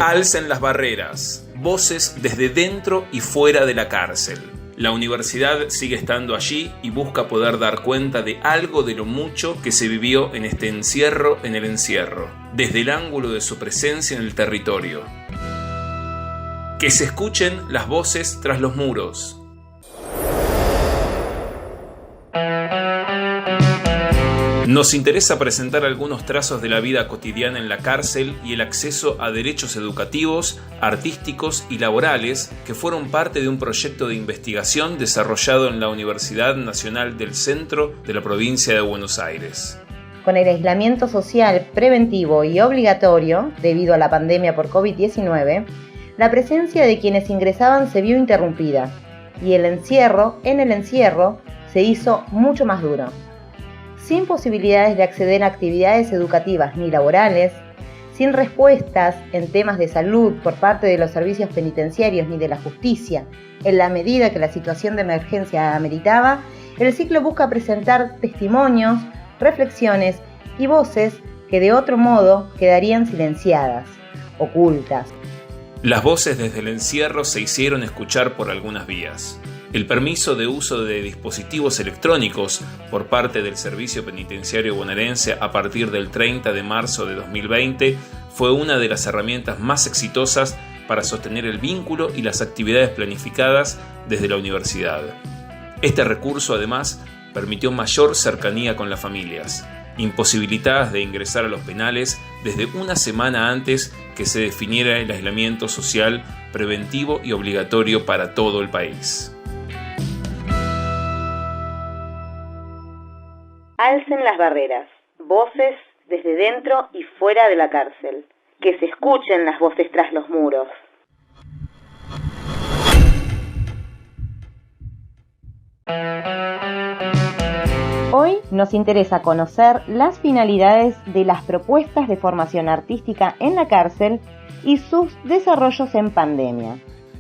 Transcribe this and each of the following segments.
Alcen las barreras, voces desde dentro y fuera de la cárcel. La universidad sigue estando allí y busca poder dar cuenta de algo de lo mucho que se vivió en este encierro en el encierro, desde el ángulo de su presencia en el territorio. Que se escuchen las voces tras los muros. Nos interesa presentar algunos trazos de la vida cotidiana en la cárcel y el acceso a derechos educativos, artísticos y laborales que fueron parte de un proyecto de investigación desarrollado en la Universidad Nacional del Centro de la provincia de Buenos Aires. Con el aislamiento social preventivo y obligatorio debido a la pandemia por COVID-19, la presencia de quienes ingresaban se vio interrumpida y el encierro se hizo mucho más duro. Sin posibilidades de acceder a actividades educativas ni laborales, sin respuestas en temas de salud por parte de los servicios penitenciarios ni de la justicia, en la medida que la situación de emergencia ameritaba, el ciclo busca presentar testimonios, reflexiones y voces que de otro modo quedarían silenciadas, ocultas. Las voces desde el encierro se hicieron escuchar por algunas vías. El permiso de uso de dispositivos electrónicos por parte del Servicio Penitenciario Bonaerense a partir del 30 de marzo de 2020 fue una de las herramientas más exitosas para sostener el vínculo y las actividades planificadas desde la universidad. Este recurso, además, permitió mayor cercanía con las familias, imposibilitadas de ingresar a los penales desde una semana antes que se definiera el aislamiento social preventivo y obligatorio para todo el país. Alcen las barreras, voces desde dentro y fuera de la cárcel. Que se escuchen las voces tras los muros. Hoy nos interesa conocer las finalidades de las propuestas de formación artística en la cárcel y sus desarrollos en pandemia.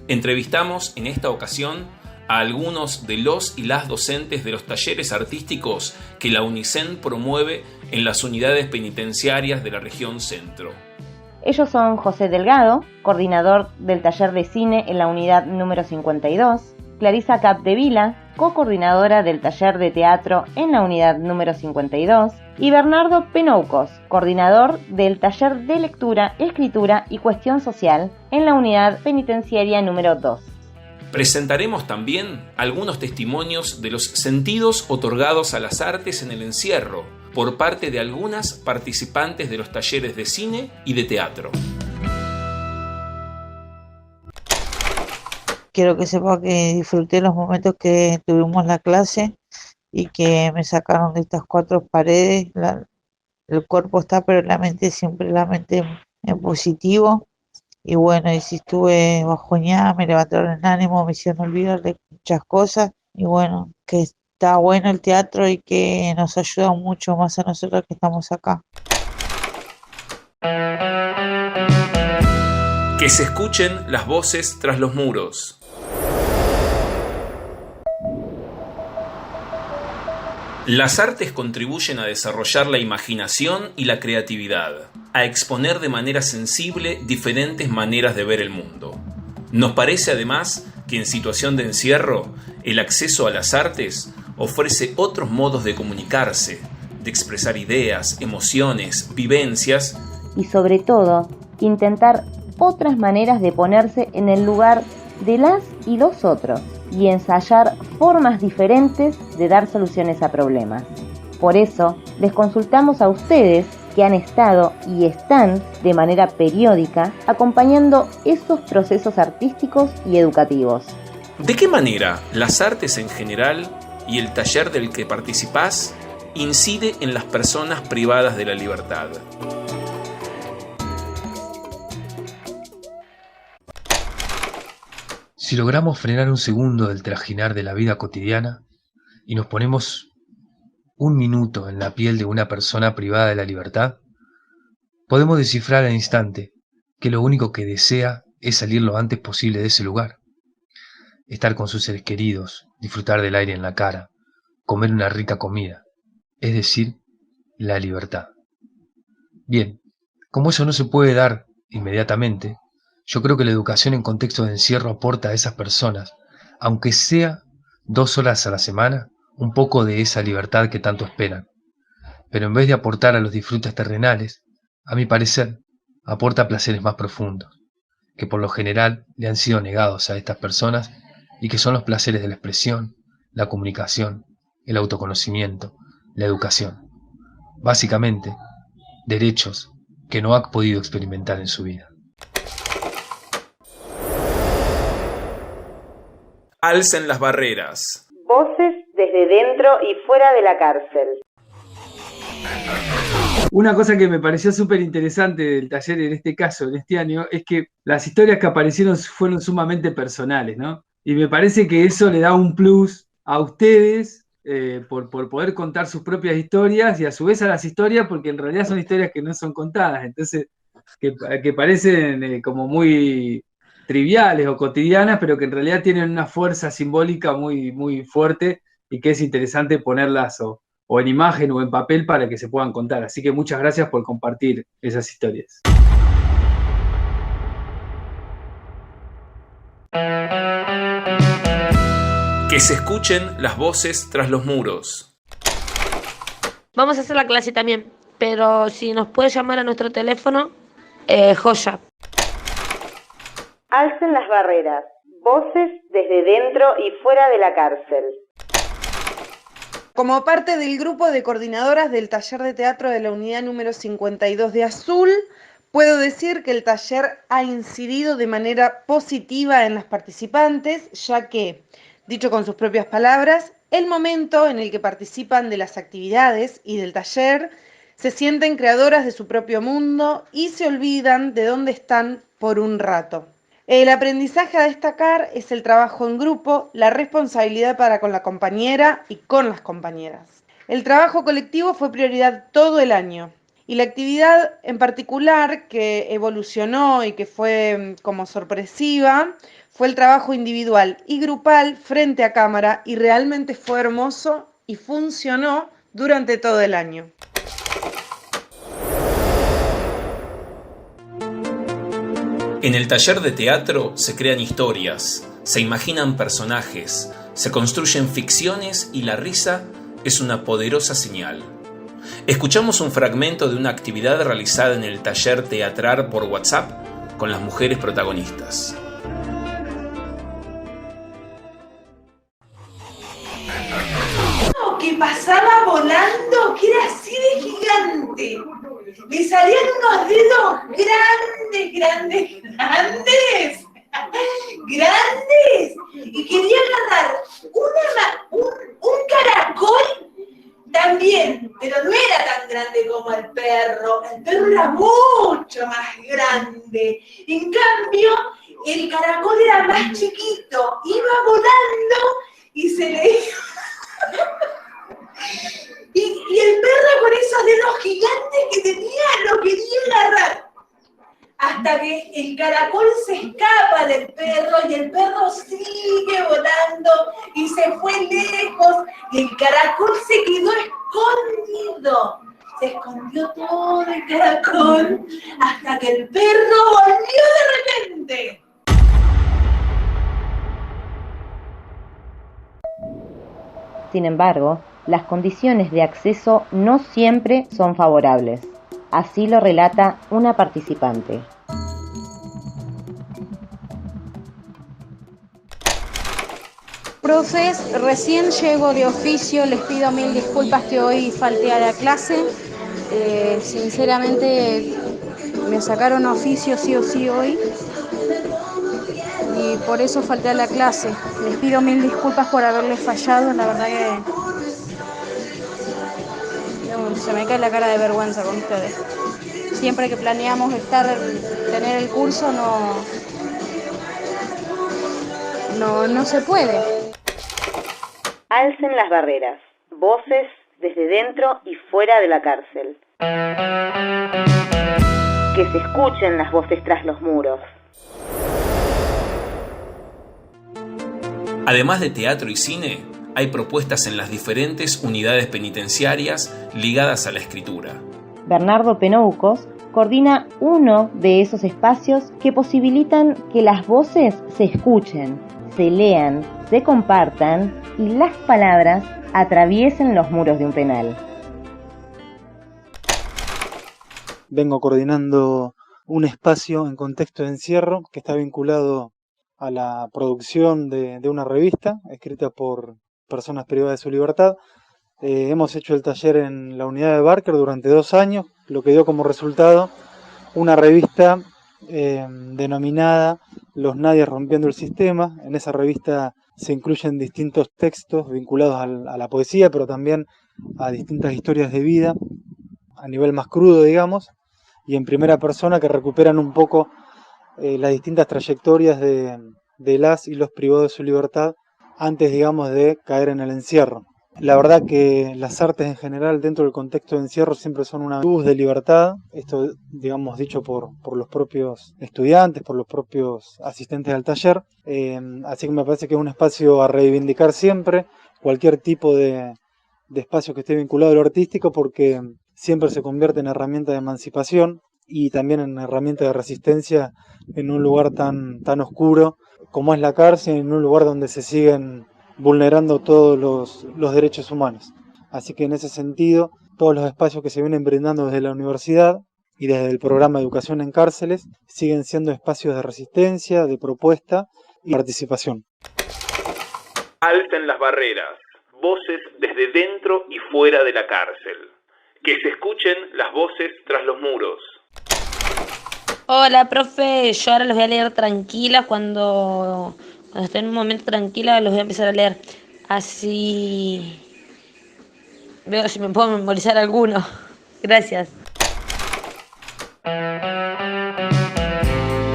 Entrevistamos en esta ocasión a algunos de los y las docentes de los talleres artísticos que la UNICEN promueve en las unidades penitenciarias de la región centro. Ellos son José Delgado, coordinador del taller de cine en la unidad número 52, Clarisa Capdevila, co-coordinadora del taller de teatro en la unidad número 52, y Bernardo Penoucos, coordinador del taller de lectura, escritura y cuestión social en la unidad penitenciaria número 2. Presentaremos también algunos testimonios de los sentidos otorgados a las artes en el encierro por parte de algunas participantes de los talleres de cine y de teatro. Quiero que sepa que disfruté los momentos que tuvimos la clase y que me sacaron de estas cuatro paredes. El cuerpo está, pero la mente siempre en positivo. Y bueno, y si estuve bajoneada, me levantaron el ánimo, me hicieron olvidar de muchas cosas. Y bueno, que está bueno el teatro y que nos ayuda mucho más a nosotros que estamos acá. Que se escuchen las voces tras los muros. Las artes contribuyen a desarrollar la imaginación y la creatividad, a exponer de manera sensible diferentes maneras de ver el mundo. Nos parece además que en situación de encierro, el acceso a las artes ofrece otros modos de comunicarse, de expresar ideas, emociones, vivencias y sobre todo, intentar otras maneras de ponerse en el lugar de las y los otros y ensayar formas diferentes de dar soluciones a problemas. Por eso, les consultamos a ustedes que han estado y están de manera periódica acompañando estos procesos artísticos y educativos. ¿De qué manera las artes en general y el taller del que participás incide en las personas privadas de la libertad? Si logramos frenar un segundo del trajinar de la vida cotidiana y nos ponemos un minuto en la piel de una persona privada de la libertad, podemos descifrar al instante que lo único que desea es salir lo antes posible de ese lugar, estar con sus seres queridos, disfrutar del aire en la cara, comer una rica comida, es decir, la libertad. Bien, Como eso no se puede dar inmediatamente, yo creo que la educación en contexto de encierro aporta a esas personas, aunque sea 2 horas a la semana, un poco de esa libertad que tanto esperan. Pero en vez de aportar a los disfrutes terrenales, a mi parecer, aporta placeres más profundos, que por lo general le han sido negados a estas personas y que son los placeres de la expresión, la comunicación, el autoconocimiento, la educación. Básicamente, derechos que no ha podido experimentar en su vida. Alcen las barreras. Voces desde dentro y fuera de la cárcel. Una cosa que me pareció súper interesante del taller en este caso, en este año, es que las historias que aparecieron fueron sumamente personales, ¿no? Y me parece que eso le da un plus a ustedes por poder contar sus propias historias y a su vez a las historias, porque en realidad son historias que no son contadas, entonces que parecen como muy triviales o cotidianas, pero que en realidad tienen una fuerza simbólica muy, muy fuerte y que es interesante ponerlas o en imagen o en papel para que se puedan contar. Así que muchas gracias por compartir esas historias. Que se escuchen las voces tras los muros. Vamos a hacer la clase también, pero si nos puede llamar a nuestro teléfono, joya. Alcen las barreras. Voces desde dentro y fuera de la cárcel. Como parte del grupo de coordinadoras del taller de teatro de la unidad número 52 de Azul, puedo decir que el taller ha incidido de manera positiva en las participantes, ya que, dicho con sus propias palabras, el momento en el que participan de las actividades y del taller, se sienten creadoras de su propio mundo y se olvidan de dónde están por un rato. El aprendizaje a destacar es el trabajo en grupo, la responsabilidad para con la compañera y con las compañeras. El trabajo colectivo fue prioridad todo el año y la actividad en particular que evolucionó y que fue como sorpresiva fue el trabajo individual y grupal frente a cámara y realmente fue hermoso y funcionó durante todo el año. En el taller de teatro se crean historias, se imaginan personajes, se construyen ficciones y la risa es una poderosa señal. Escuchamos un fragmento de una actividad realizada en el taller teatral por WhatsApp con las mujeres protagonistas. Que pasaba volando, que era así de gigante. Le salían unos dedos grandes, grandes, grandes, grandes. Y quería agarrar un caracol también, pero no era tan grande como el perro. El perro era mucho más grande. En cambio, el caracol era más chiquito. Iba volando y se le... Y el perro con esos dedos gigantes que tenía lo quería agarrar. Hasta que el caracol se escapa del perro y el perro sigue volando y se fue lejos y el caracol se quedó escondido. Se escondió todo el caracol hasta que el perro volvió de repente. Sin embargo, las condiciones de acceso no siempre son favorables. Así lo relata una participante. Profes, recién llego de oficio, les pido mil disculpas que hoy falté a la clase. Sinceramente me sacaron oficio sí o sí hoy y por eso falté a la clase. Les pido mil disculpas por haberles fallado, la verdad que se me cae la cara de vergüenza con ustedes. Siempre que planeamos tener el curso no se puede. Alcen las barreras. Voces desde dentro y fuera de la cárcel. Que se escuchen las voces tras los muros. Además de teatro y cine, hay propuestas en las diferentes unidades penitenciarias ligadas a la escritura. Bernardo Penoucos coordina uno de esos espacios que posibilitan que las voces se escuchen, se lean, se compartan y las palabras atraviesen los muros de un penal. Vengo coordinando un espacio en contexto de encierro que está vinculado a la producción de una revista escrita por personas privadas de su libertad. Hemos hecho el taller en la unidad de Barker durante 2 años, lo que dio como resultado una revista denominada Los Nadies Rompiendo el Sistema. En esa revista se incluyen distintos textos vinculados a la poesía, pero también a distintas historias de vida, a nivel más crudo, digamos, y en primera persona, que recuperan un poco las distintas trayectorias de las y los privados de su libertad antes, digamos, de caer en el encierro. La verdad que las artes en general dentro del contexto de encierro siempre son una luz de libertad, esto digamos dicho por los propios estudiantes, por los propios asistentes al taller, así que me parece que es un espacio a reivindicar siempre, cualquier tipo de espacio que esté vinculado a lo artístico, porque siempre se convierte en herramienta de emancipación y también en herramienta de resistencia en un lugar tan oscuro como es la cárcel, en un lugar donde se siguen vulnerando todos los derechos humanos. Así que en ese sentido, todos los espacios que se vienen brindando desde la universidad y desde el programa de educación en cárceles siguen siendo espacios de resistencia, de propuesta y participación. Alten las barreras, voces desde dentro y fuera de la cárcel. Que se escuchen las voces tras los muros. Hola, profe. Yo ahora los voy a leer tranquila. Cuando esté en un momento tranquila, los voy a empezar a leer. Así veo si me puedo memorizar alguno. Gracias.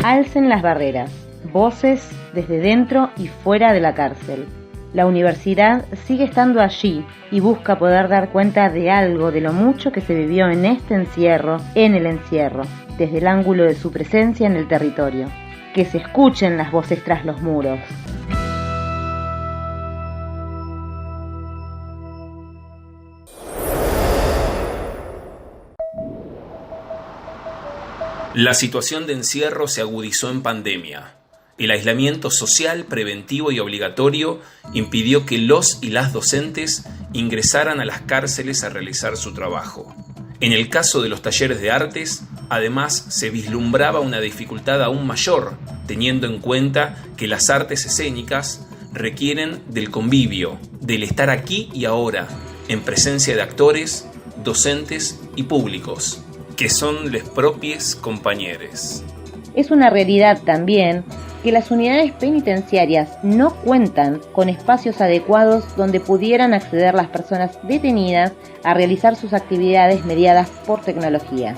Alcen las barreras, voces desde dentro y fuera de la cárcel. La universidad sigue estando allí y busca poder dar cuenta de algo de lo mucho que se vivió en este encierro, en el encierro, desde el ángulo de su presencia en el territorio. Que se escuchen las voces tras los muros. La situación de encierro se agudizó en pandemia. El aislamiento social, preventivo y obligatorio impidió que los y las docentes ingresaran a las cárceles a realizar su trabajo. En el caso de los talleres de artes, además se vislumbraba una dificultad aún mayor, teniendo en cuenta que las artes escénicas requieren del convivio, del estar aquí y ahora, en presencia de actores, docentes y públicos, que son les propios compañeros. Es una realidad también que las unidades penitenciarias no cuentan con espacios adecuados donde pudieran acceder las personas detenidas a realizar sus actividades mediadas por tecnología.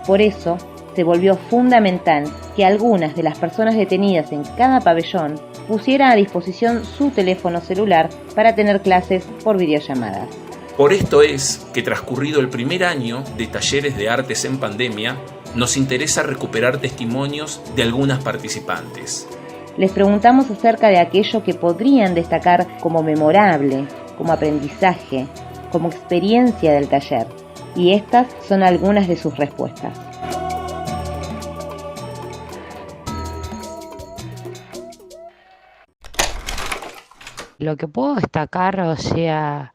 Por eso, se volvió fundamental que algunas de las personas detenidas en cada pabellón pusieran a disposición su teléfono celular para tener clases por videollamadas. Por esto es que, transcurrido el primer año de talleres de artes en pandemia, nos interesa recuperar testimonios de algunas participantes. Les preguntamos acerca de aquello que podrían destacar como memorable, como aprendizaje, como experiencia del taller, y estas son algunas de sus respuestas. Lo que puedo destacar, o sea,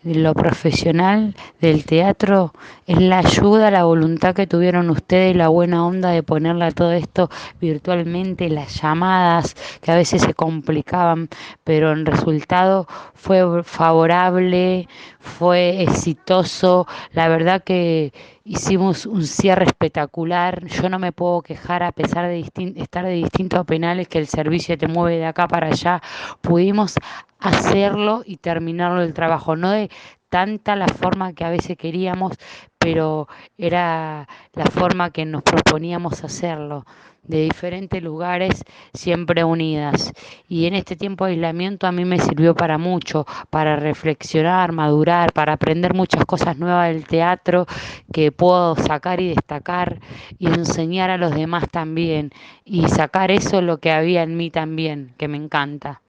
lo profesional del teatro, es la ayuda, la voluntad que tuvieron ustedes, la buena onda de ponerle a todo esto virtualmente, las llamadas que a veces se complicaban, pero en resultado fue favorable, fue exitoso. La verdad que hicimos un cierre espectacular. Yo no me puedo quejar, a pesar de estar de distintos penales, que el servicio te mueve de acá para allá. Pudimos hacerlo y terminarlo el trabajo, no de tanta la forma que a veces queríamos, pero era la forma que nos proponíamos hacerlo, de diferentes lugares, siempre unidas. Y en este tiempo de aislamiento a mí me sirvió para mucho, para reflexionar, madurar, para aprender muchas cosas nuevas del teatro que puedo sacar y destacar y enseñar a los demás también, y sacar eso lo que había en mí también, que me encanta.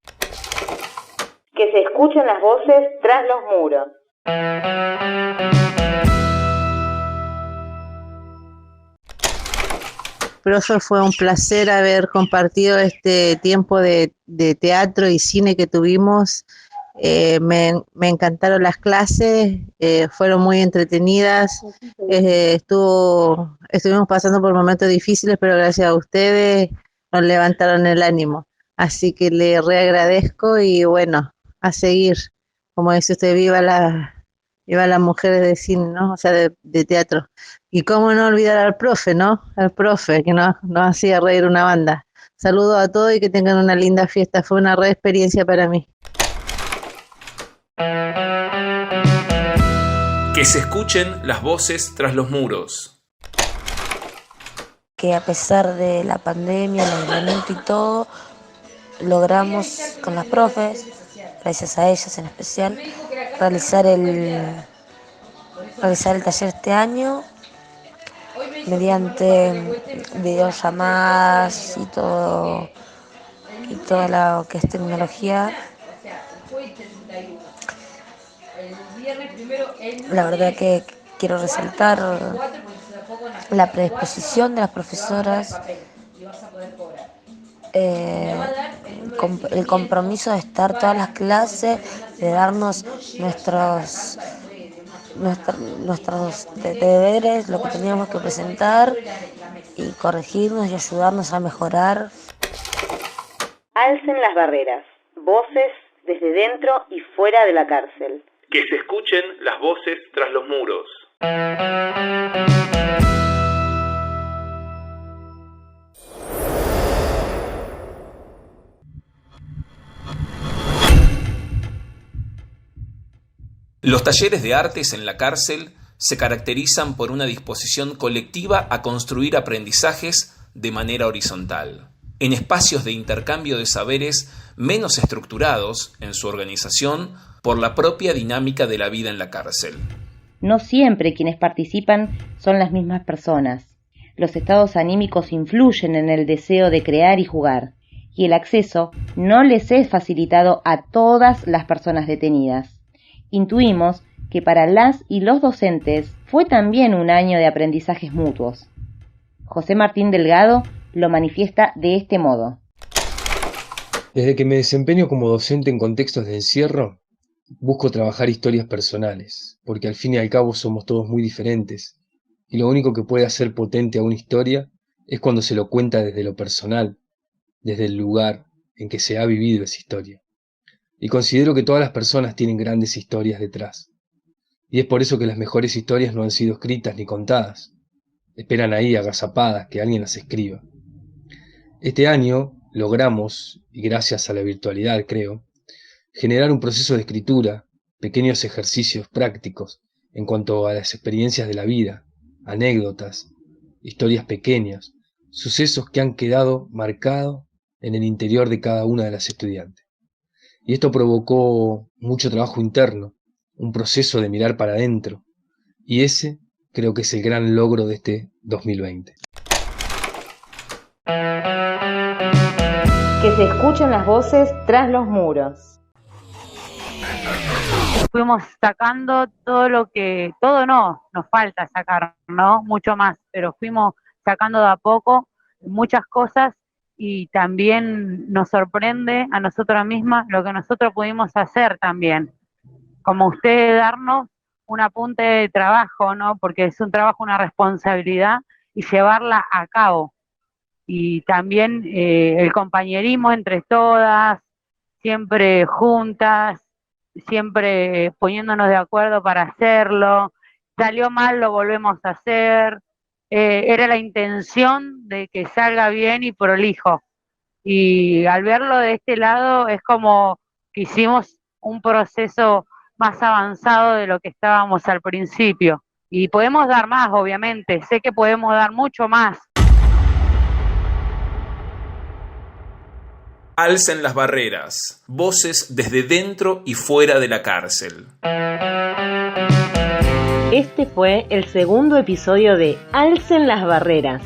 Que se escuchen las voces tras los muros. profe, fue un placer haber compartido este tiempo de teatro y cine que tuvimos. Me encantaron las clases, fueron muy entretenidas. Estuvimos pasando por momentos difíciles, pero gracias a ustedes nos levantaron el ánimo. Así que le reagradezco y bueno, a seguir. Como dice usted, viva las mujeres de cine, ¿no? O sea, de teatro. Y cómo no olvidar al profe, ¿no? Al profe que nos hacía reír una banda. Saludos a todos y que tengan una linda fiesta. Fue una re experiencia para mí. Que se escuchen las voces tras los muros. Que a pesar de la pandemia, el aislamiento y todo, logramos con las profes, gracias a ellas en especial, realizar el taller este año mediante videollamadas y toda lo que es tecnología. La verdad que quiero resaltar la predisposición de las profesoras, el compromiso de estar todas las clases, de darnos nuestros deberes, lo que teníamos que presentar y corregirnos y ayudarnos a mejorar. Alcen las barreras, voces desde dentro y fuera de la cárcel. Que se escuchen las voces tras los muros. Los talleres de artes en la cárcel se caracterizan por una disposición colectiva a construir aprendizajes de manera horizontal, en espacios de intercambio de saberes menos estructurados en su organización por la propia dinámica de la vida en la cárcel. No siempre quienes participan son las mismas personas. Los estados anímicos influyen en el deseo de crear y jugar, y el acceso no les es facilitado a todas las personas detenidas. Intuimos que para las y los docentes fue también un año de aprendizajes mutuos. José Martín Delgado lo manifiesta de este modo. Desde que me desempeño como docente en contextos de encierro, busco trabajar historias personales, porque al fin y al cabo somos todos muy diferentes, y lo único que puede hacer potente a una historia es cuando se lo cuenta desde lo personal, desde el lugar en que se ha vivido esa historia. Y considero que todas las personas tienen grandes historias detrás. Y es por eso que las mejores historias no han sido escritas ni contadas. Esperan ahí agazapadas que alguien las escriba. Este año logramos, y gracias a la virtualidad creo, generar un proceso de escritura, pequeños ejercicios prácticos en cuanto a las experiencias de la vida, anécdotas, historias pequeñas, sucesos que han quedado marcados en el interior de cada una de las estudiantes. Y esto provocó mucho trabajo interno, un proceso de mirar para adentro, y ese creo que es el gran logro de este 2020. Que se escuchen las voces tras los muros. Fuimos sacando todo no, nos falta sacar, ¿no? Mucho más, pero fuimos sacando de a poco muchas cosas y también nos sorprende a nosotros mismas lo que nosotros pudimos hacer también. Como usted darnos un apunte de trabajo, ¿no? Porque es un trabajo, una responsabilidad y llevarla a cabo. Y también el compañerismo entre todas, siempre juntas, siempre poniéndonos de acuerdo para hacerlo. Salió mal, lo volvemos a hacer. Era la intención de que salga bien y prolijo. Y al verlo de este lado es como que hicimos un proceso más avanzado de lo que estábamos al principio. Y podemos dar más, obviamente. Sé que podemos dar mucho más. Alcen las barreras, voces desde dentro y fuera de la cárcel. Este fue el segundo episodio de Alcen las barreras.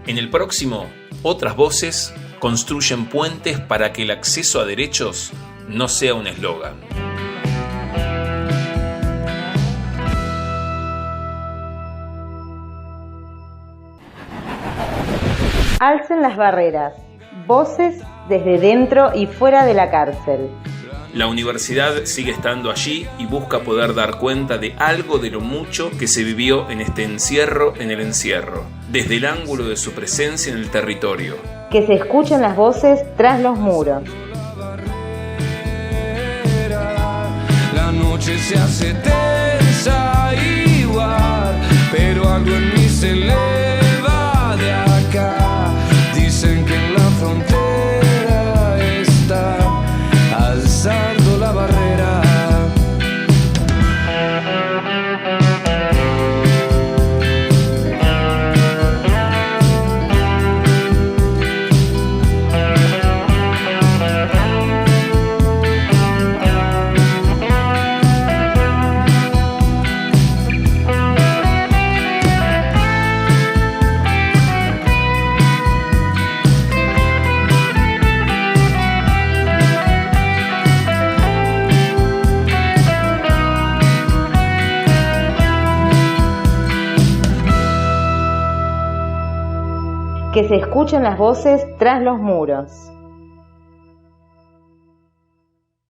En el próximo, otras voces construyen puentes para que el acceso a derechos no sea un eslogan. Alcen las barreras, voces desde dentro y fuera de la cárcel. La universidad sigue estando allí y busca poder dar cuenta de algo de lo mucho que se vivió en este encierro en el encierro, desde el ángulo de su presencia en el territorio. Que se escuchen las voces tras los muros. La noche se hace tensa igual, pero algo en mí se eleva de acá. Dicen que en la frontera está alzando la barrera. Que se escuchen las voces tras los muros.